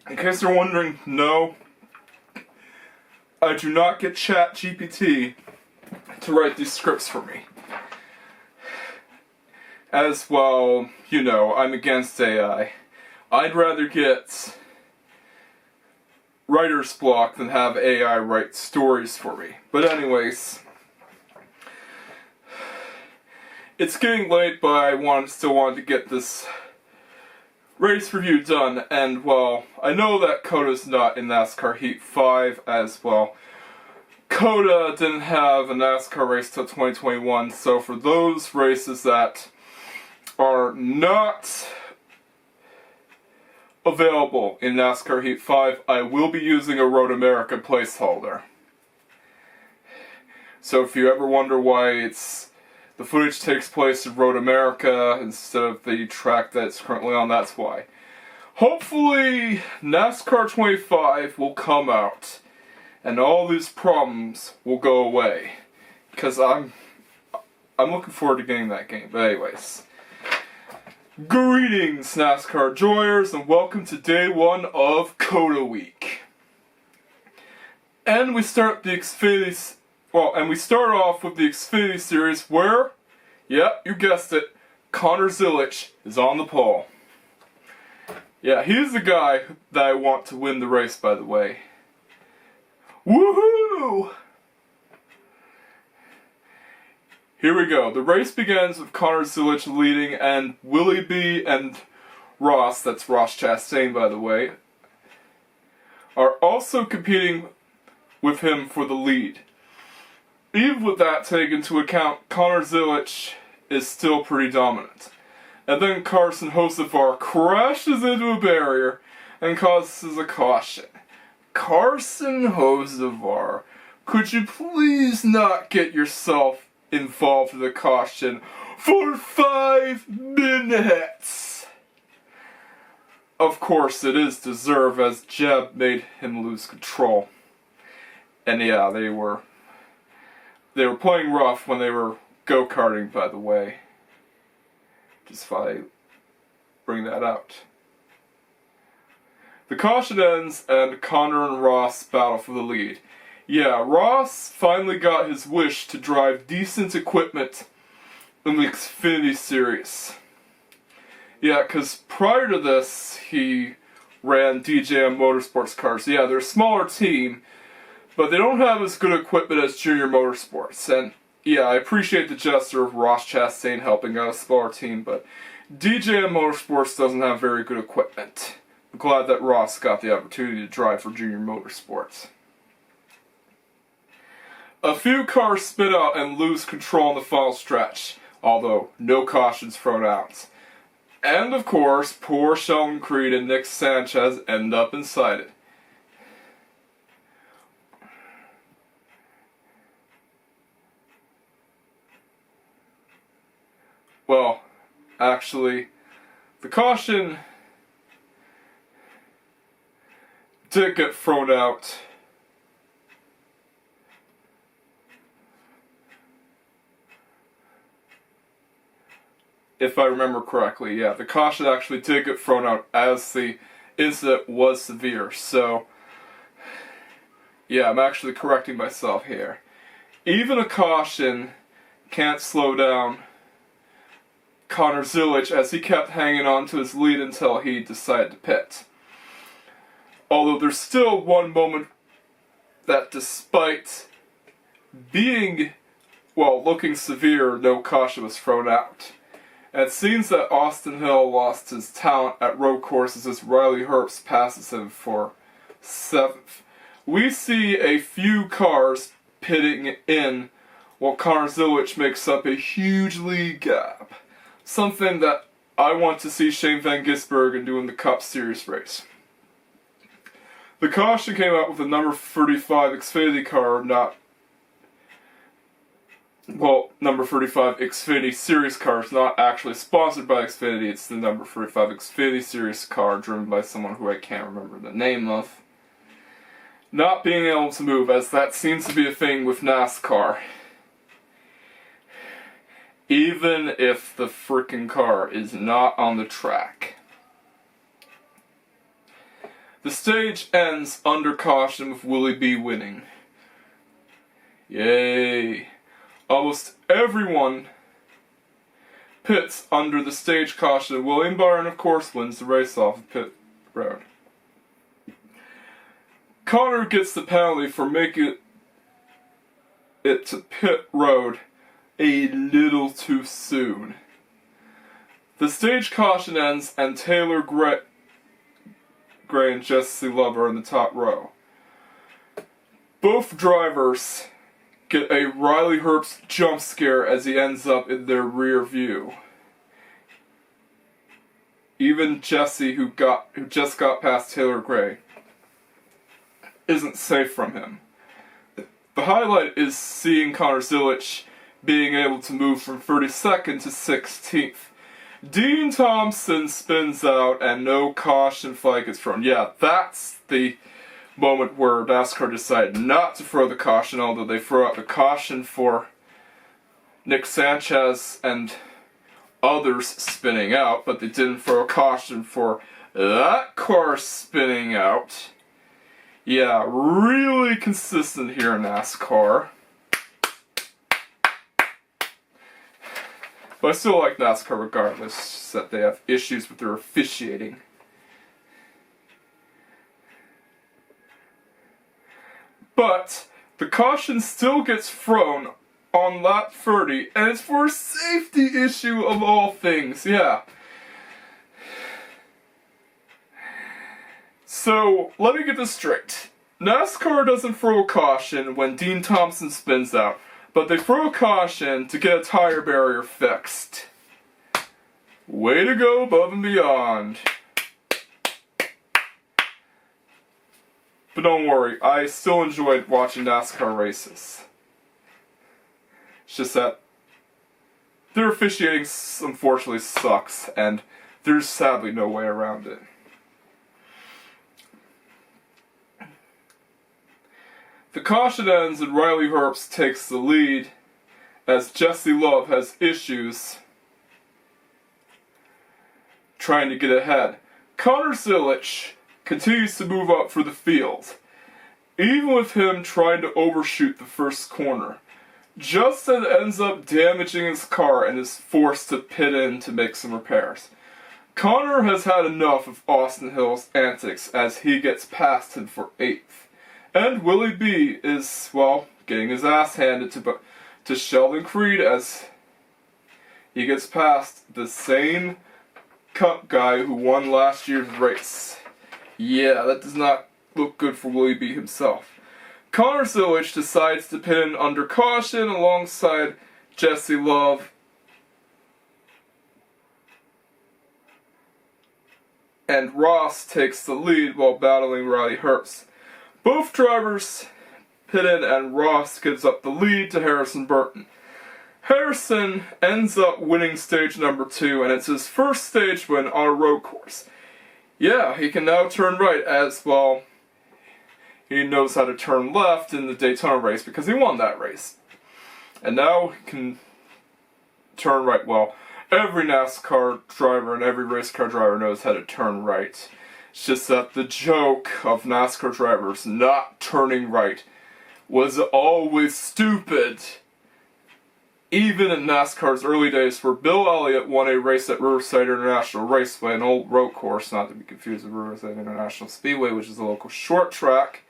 In case you're wondering, no, I do not get ChatGPT to write these scripts for me. As well, you know, I'm against AI. I'd rather get writer's block than have AI write stories for me. But anyways, it's getting late, but I still wanted to get this race review done, and well, I know that COTA's not in NASCAR Heat 5 as well. COTA didn't have a NASCAR race till 2021, so for those races that are not available in NASCAR Heat 5, I will be using a Road America placeholder. So if you ever wonder why the footage takes place in Road America instead of the track that's currently on, that's why. Hopefully, NASCAR 25 will come out, and all these problems will go away. Because I'm looking forward to getting that game. But anyways, greetings, NASCAR joyers, and welcome to day 1 of COTA week. And we start the Xfinity. And we start off with the Xfinity Series where, yep, you guessed it, Connor Zilisch is on the pole. Yeah, he's the guy that I want to win the race, by the way. Woohoo! Here we go. The race begins with Connor Zilisch leading, and Willie B and Ross, that's Ross Chastain, by the way, are also competing with him for the lead. Even with that taken into account, Connor Zilisch is still pretty dominant. And then Carson Hocevar crashes into a barrier and causes a caution. Carson Hocevar, could you please not get yourself involved in the caution for 5 minutes? Of course, it is deserved, as Jeb made him lose control. And yeah, they were playing rough when they were go-karting, by the way. Just if I bring that out. The caution ends, and Connor and Ross battle for the lead. Yeah, Ross finally got his wish to drive decent equipment in the Xfinity Series. Yeah, because prior to this, he ran JR Motorsports cars. Yeah, they're a smaller team, but they don't have as good equipment as JR Motorsports. And yeah, I appreciate the gesture of Ross Chastain helping out a smaller team, but JR Motorsports doesn't have very good equipment. I'm glad that Ross got the opportunity to drive for JR Motorsports. A few cars spin out and lose control in the final stretch, although no cautions thrown out. And of course, poor Sheldon Creed and Nick Sanchez end up inside it. Well, actually, the caution did get thrown out. If I remember correctly, yeah, the caution actually did get thrown out as the incident was severe. So, yeah, I'm actually correcting myself here. Even a caution can't slow down Connor Zilisch, as he kept hanging on to his lead until he decided to pit. Although there's still one moment that, despite being, well, looking severe, no caution was thrown out. And it seems that Austin Hill lost his talent at road courses as Riley Herbst passes him for 7th. We see a few cars pitting in while Connor Zilisch makes up a huge lead gap. Something that I want to see Shane Van Gisbergen do in the Cup Series race. The caution came out with the number 35 Xfinity car not well, number 35 Xfinity Series car is not actually sponsored by Xfinity. It's the number 35 Xfinity Series car driven by someone who I can't remember the name of. Not being able to move, as that seems to be a thing with NASCAR. Even if the frickin' car is not on the track. The stage ends under caution with Willie B winning. Yay! Almost everyone pits under the stage caution. William Byron, of course, wins the race off of pit road. Connor gets the penalty for making it to pit road a little too soon. The stage caution ends and Taylor Gray and Jesse Love are in the top row. Both drivers get a Riley Herbst jump scare as he ends up in their rear view. Even Jesse, who just got past Taylor Gray, isn't safe from him. The highlight is seeing Connor Zilisch being able to move from 32nd to 16th. Dean Thompson spins out and no caution flag is thrown. Yeah, that's the moment where NASCAR decided not to throw the caution, although they throw out the caution for Nick Sanchez and others spinning out, but they didn't throw a caution for that car spinning out. Yeah, really consistent here in NASCAR. But I still like NASCAR regardless, that they have issues with their officiating. But the caution still gets thrown on lap 30, and it's for a safety issue of all things, yeah. So, let me get this straight. NASCAR doesn't throw a caution when Dean Thompson spins out, but they throw a caution to get a tire barrier fixed. Way to go above and beyond. But don't worry, I still enjoyed watching NASCAR races. It's just that their officiating unfortunately sucks, and there's sadly no way around it. The caution ends and Riley Herbst takes the lead as Jesse Love has issues trying to get ahead. Connor Zilisch continues to move up for the field, even with him trying to overshoot the first corner. Justin ends up damaging his car and is forced to pit in to make some repairs. Connor has had enough of Austin Hill's antics as he gets past him for 8th. And Willie B is, well, getting his ass handed to Sheldon Creed as he gets past the same Cup guy who won last year's race. Yeah, that does not look good for Willie B himself. Connor Zilisch decides to pit in under caution alongside Jesse Love and Ross takes the lead while battling Riley Herbst. Both drivers pit in and Ross gives up the lead to Harrison Burton. Harrison ends up winning stage number 2, and it's his first stage win on a road course. Yeah, he can now turn right as, well, he knows how to turn left in the Daytona race because he won that race. And now he can turn right. Well, every NASCAR driver and every race car driver knows how to turn right. It's just that the joke of NASCAR drivers not turning right was always stupid. Even in NASCAR's early days, where Bill Elliott won a race at Riverside International Raceway, an old road course, not to be confused with Riverside International Speedway, which is a local short track.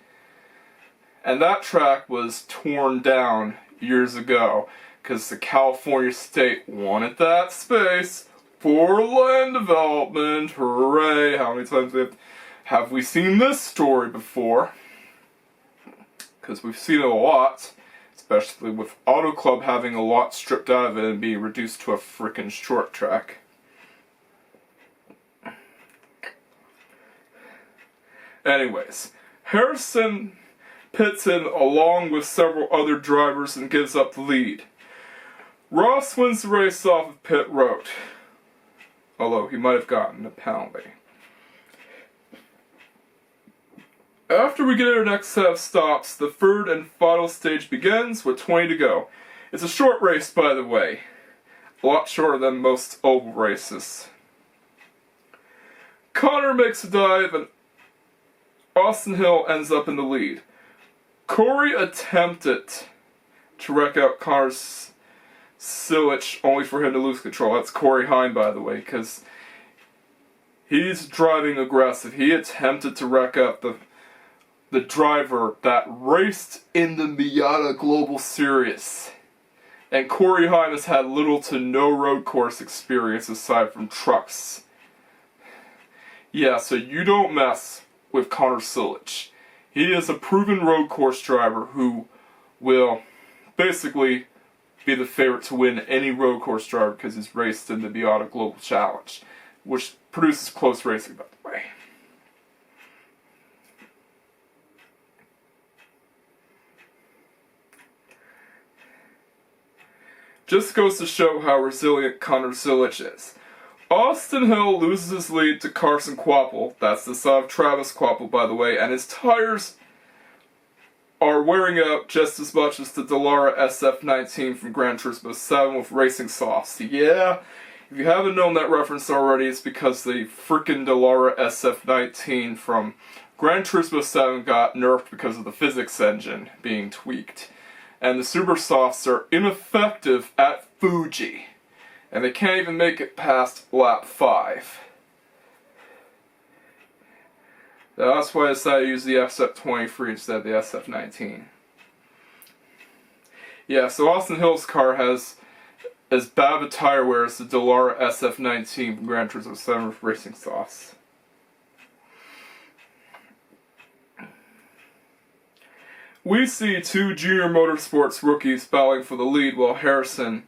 And that track was torn down years ago because the California state wanted that space for land development. Hooray! How many times have we seen this story before? Because we've seen it a lot. Especially with Auto Club having a lot stripped out of it and being reduced to a frickin' short track. Anyways, Harrison pits in along with several other drivers and gives up the lead. Ross wins the race off of pit road, although he might have gotten a penalty. After we get our next set of stops, the third and final stage begins with 20 to go. It's a short race, by the way. A lot shorter than most oval races. Connor makes a dive and Austin Hill ends up in the lead. Corey attempted to wreck out Connor Zilisch only for him to lose control. That's Corey Hine, by the way, because he's driving aggressive. He attempted to wreck up the driver that raced in the Miata Global Series. And Corey Hine has had little to no road course experience aside from trucks. Yeah, so you don't mess with Connor Zilisch. He is a proven road course driver who will basically be the favorite to win any road course driver because he's raced in the Miata Global Challenge, which produces close racing, by the way. Just goes to show how resilient Connor Zilisch is. Austin Hill loses his lead to Carson Kvapil. That's the son of Travis Kvapil, by the way, and his tires are wearing out just as much as the Dallara SF19 from Gran Turismo 7 with racing softs. Yeah, if you haven't known that reference already, it's because the frickin' Dallara SF19 from Gran Turismo 7 got nerfed because of the physics engine being tweaked. And the super softs are ineffective at Fuji. And they can't even make it past lap 5. That's why I decided to use the SF23 instead of the SF19. Yeah, so Austin Hill's car has as bad of a tire wear as the Dallara SF19 from Gran Turismo 7 with racing softs. We see two JR Motorsports rookies battling for the lead while Harrison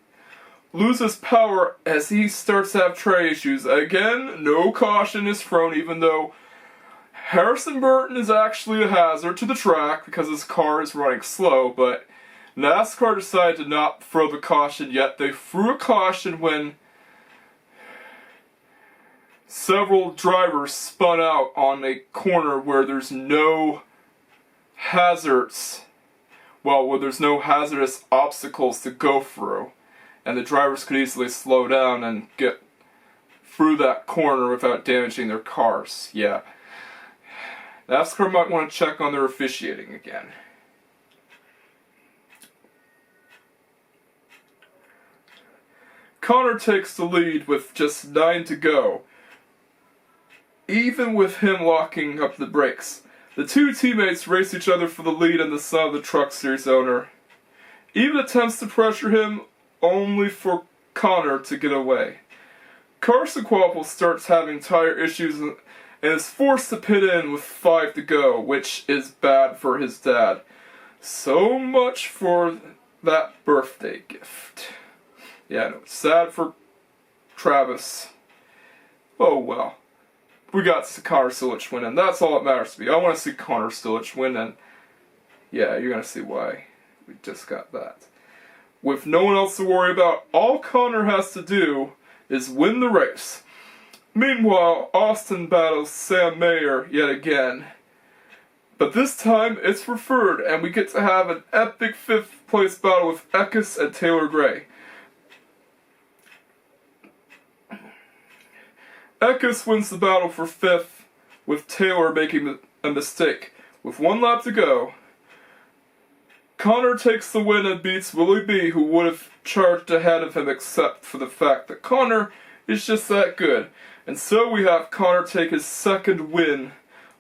loses power as he starts to have tray issues. Again, no caution is thrown, even though Harrison Burton is actually a hazard to the track because his car is running slow, but NASCAR decided to not throw the caution yet. They threw a caution when several drivers spun out on a corner where there's no hazards. Well, where there's no hazardous obstacles to go through. And the drivers could easily slow down and get through that corner without damaging their cars. Yeah. NASCAR might want to check on their officiating again. Connor takes the lead with just 9 to go. Even with him locking up the brakes, the two teammates race each other for the lead, and the son of the Truck Series owner even attempts to pressure him, only for Connor to get away. Carson Kvapil starts having tire issues and is forced to pit in with 5 to go, which is bad for his dad. So much for that birthday gift. Yeah, no, it's sad for Travis. Oh well. We got to see Connor Zilisch win, and that's all that matters to me. I want to see Connor Zilisch win, and yeah, you're going to see why we just got that. With no one else to worry about, all Connor has to do is win the race. Meanwhile, Austin battles Sam Mayer yet again. But this time, it's for third, and we get to have an epic 5th place battle with Eckes and Taylor Gray. Eckes wins the battle for 5th, with Taylor making a mistake. With 1 lap to go, Connor takes the win and beats Willie B, who would have charged ahead of him except for the fact that Connor is just that good. And so we have Connor take his 2nd win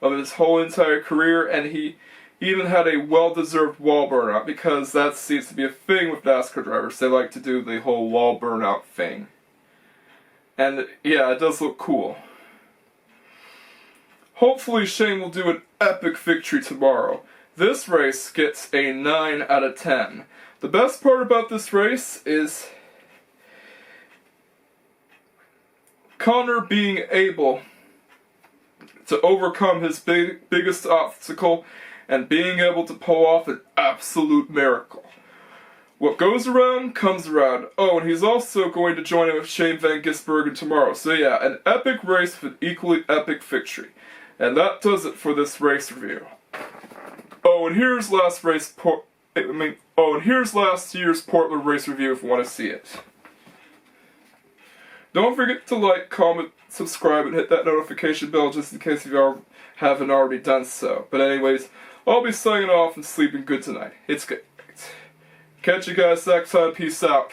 of his whole entire career, and he even had a well-deserved wall burnout, because that seems to be a thing with NASCAR drivers. They like to do the whole wall burnout thing. And yeah, it does look cool. Hopefully Shane will do an epic victory tomorrow. This race gets a 9 out of 10. The best part about this race is Connor being able to overcome his biggest obstacle and being able to pull off an absolute miracle. what goes around comes around. Oh, and he's also going to join in with Shane Van Gisbergen tomorrow. So yeah, an epic race with an equally epic victory. And that does it for this race review. Oh, and here's last year's Portland race review if you want to see it. Don't forget to like, comment, subscribe, and hit that notification bell just in case you haven't already done so. But anyways, I'll be signing off and sleeping good tonight. It's good. Catch you guys next time. Peace out.